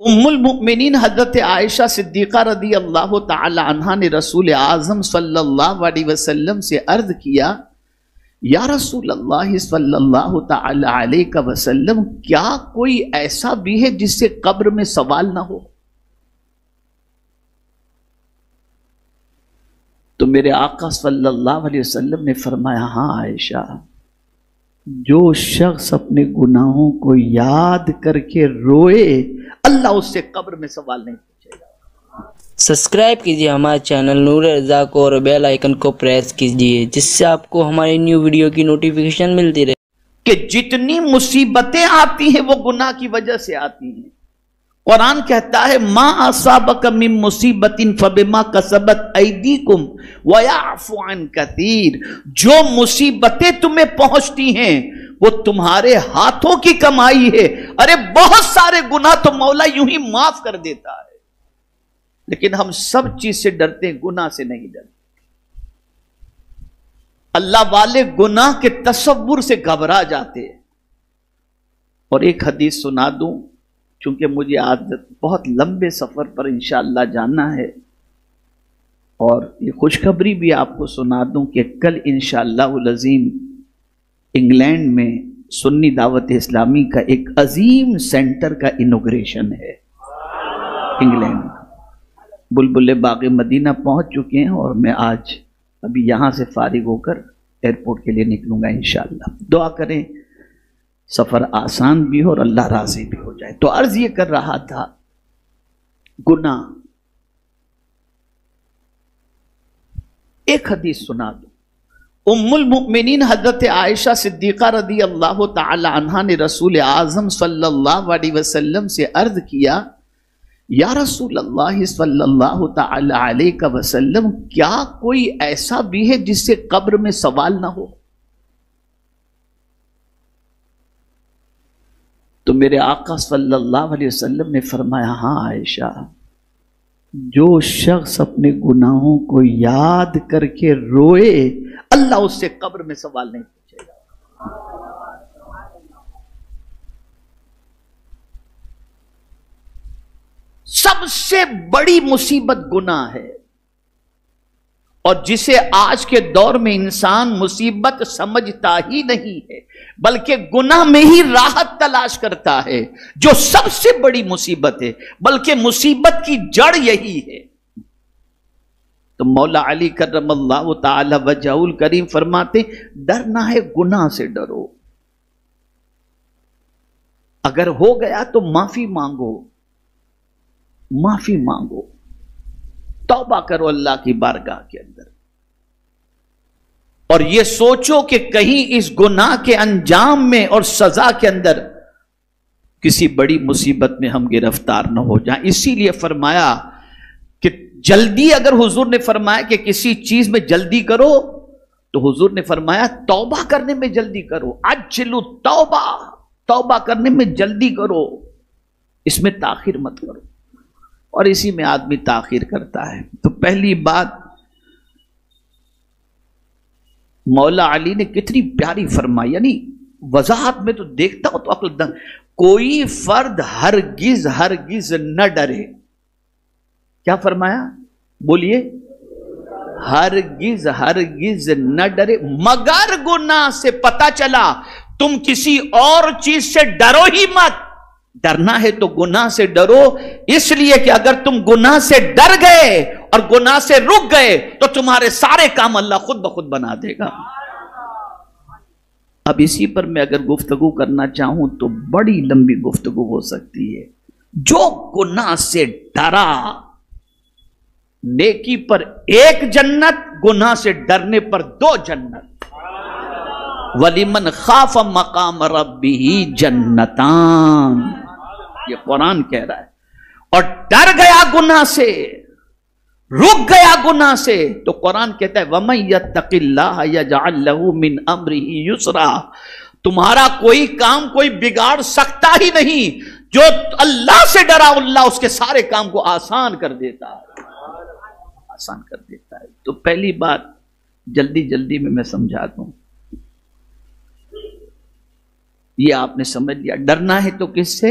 ام المؤمنین حضرت عائشہ صدیقہ رضی اللہ تعالی عنہا نے رسول اعظم صلی اللہ علیہ وسلم سے عرض کیا، یا رسول اللہ صلی اللہ تعالی علیہ وسلم، کیا کوئی ایسا بھی ہے جس سے قبر میں سوال نہ ہو؟ تو میرے آقا صلی اللہ علیہ وسلم نے فرمایا، ہاں عائشہ، جو شخص اپنے گناہوں کو یاد کر کے روئے اللہ اس سے قبر میں سوال نہیں پوچھے گا۔ سبسکرائب کیجئے ہمارے چینل نور رضا کو اور بیل آئیکن کو پریس کیجئے، جس سے آپ کو ہماری نیو ویڈیو کی نوٹیفیکیشن ملتی رہے۔ کہ جتنی مصیبتیں آتی ہیں وہ گناہ کی وجہ سے آتی ہیں۔ قرآن کہتا ہے ما اصابک من مصیبت فبما کسبت ایدیکم ویعفو عن کثیر، جو مصیبتیں تمہیں پہنچتی ہیں وہ تمہارے ہاتھوں کی کمائی ہے۔ ارے بہت سارے گناہ تو مولا یوں ہی معاف کر دیتا ہے، لیکن ہم سب چیز سے ڈرتے ہیں، گناہ سے نہیں ڈرتے۔ اللہ والے گناہ کے تصور سے گھبرا جاتے ہیں۔ اور ایک حدیث سنا دوں، چونکہ مجھے آج بہت لمبے سفر پر انشاءاللہ جانا ہے، اور یہ خوشخبری بھی آپ کو سنا دوں کہ کل انشاءاللہ العظیم انگلینڈ میں سنی دعوت اسلامی کا ایک عظیم سینٹر کا انوگریشن ہے۔ انگلینڈ بلبل باغ مدینہ پہنچ چکے ہیں، اور میں آج ابھی یہاں سے فارغ ہو کر ایئرپورٹ کے لیے نکلوں گا انشاءاللہ۔ دعا کریں سفر آسان بھی ہو اور اللہ راضی بھی ہو جائے۔ تو عرض یہ کر رہا تھا، گناہ، ایک حدیث سنا دو۔ ام المؤمنین حضرت عائشہ صدیقہ رضی اللہ تعالی عنہا نے رسول اعظم صلی اللہ علیہ وسلم سے عرض کیا، یا رسول اللہ صلی اللہ تعالی علیہ وسلم، کیا کوئی ایسا بھی ہے جس سے قبر میں سوال نہ ہو؟ تو میرے آقا صلی اللہ علیہ وسلم نے فرمایا، ہاں عائشہ، جو شخص اپنے گناہوں کو یاد کر کے روئے اللہ اس سے قبر میں سوال نہیں پوچھے گا۔ سب سے بڑی مصیبت گناہ ہے، اور جسے آج کے دور میں انسان مصیبت سمجھتا ہی نہیں ہے، بلکہ گناہ میں ہی راحت تلاش کرتا ہے، جو سب سے بڑی مصیبت ہے، بلکہ مصیبت کی جڑ یہی ہے۔ تو مولا علی کرم اللہ تعالی وجہہ الکریم فرماتے، ڈرنا ہے گناہ سے ڈرو، اگر ہو گیا تو معافی مانگو، معافی مانگو، توبہ کرو اللہ کی بارگاہ کے اندر، اور یہ سوچو کہ کہیں اس گناہ کے انجام میں اور سزا کے اندر کسی بڑی مصیبت میں ہم گرفتار نہ ہو جائیں۔ اسی لیے فرمایا کہ جلدی، اگر حضور نے فرمایا کہ کسی چیز میں جلدی کرو، تو حضور نے فرمایا توبہ کرنے میں جلدی کرو، عجلوا توبہ، توبہ کرنے میں جلدی کرو، اس میں تاخیر مت کرو، اور اسی میں آدمی تاخیر کرتا ہے۔ تو پہلی بات مولا علی نے کتنی پیاری فرمائی، یعنی وضاحت میں تو دیکھتا ہوں تو عقل دنگ، کوئی فرد ہرگز ہرگز نہ ڈرے۔ کیا فرمایا؟ بولیے، ہرگز ہرگز نہ ڈرے مگر گناہ سے۔ پتہ چلا تم کسی اور چیز سے ڈرو ہی مت، ڈرنا ہے تو گناہ سے ڈرو، اس لیے کہ اگر تم گناہ سے ڈر گئے اور گناہ سے رک گئے تو تمہارے سارے کام اللہ خود بخود بنا دے گا۔ اب اسی پر میں اگر گفتگو کرنا چاہوں تو بڑی لمبی گفتگو ہو سکتی ہے۔ جو گناہ سے ڈرا، نیکی پر ایک جنت، گناہ سے ڈرنے پر 2 جنت۔ وَلِمَنْ خَافَ مَقَامَ رَبِّهِ جَنَّتَانِ، یہ قرآن کہہ رہا ہے۔ اور ڈر گیا گناہ سے، رک گیا گناہ سے، تو قرآن کہتا ہے وَمَن يَتَّقِ اللَّهَ يَجْعَلْ لَهُ مِنْ أَمْرِهِ يُسْرًا، تمہارا کوئی کام کوئی بگاڑ سکتا ہی نہیں۔ جو اللہ سے ڈرا اللہ اس کے سارے کام کو آسان کر دیتا ہے، آسان کر دیتا ہے۔ تو پہلی بات جلدی جلدی میں سمجھا دوں، یہ آپ نے سمجھ لیا، ڈرنا ہے تو کس سے؟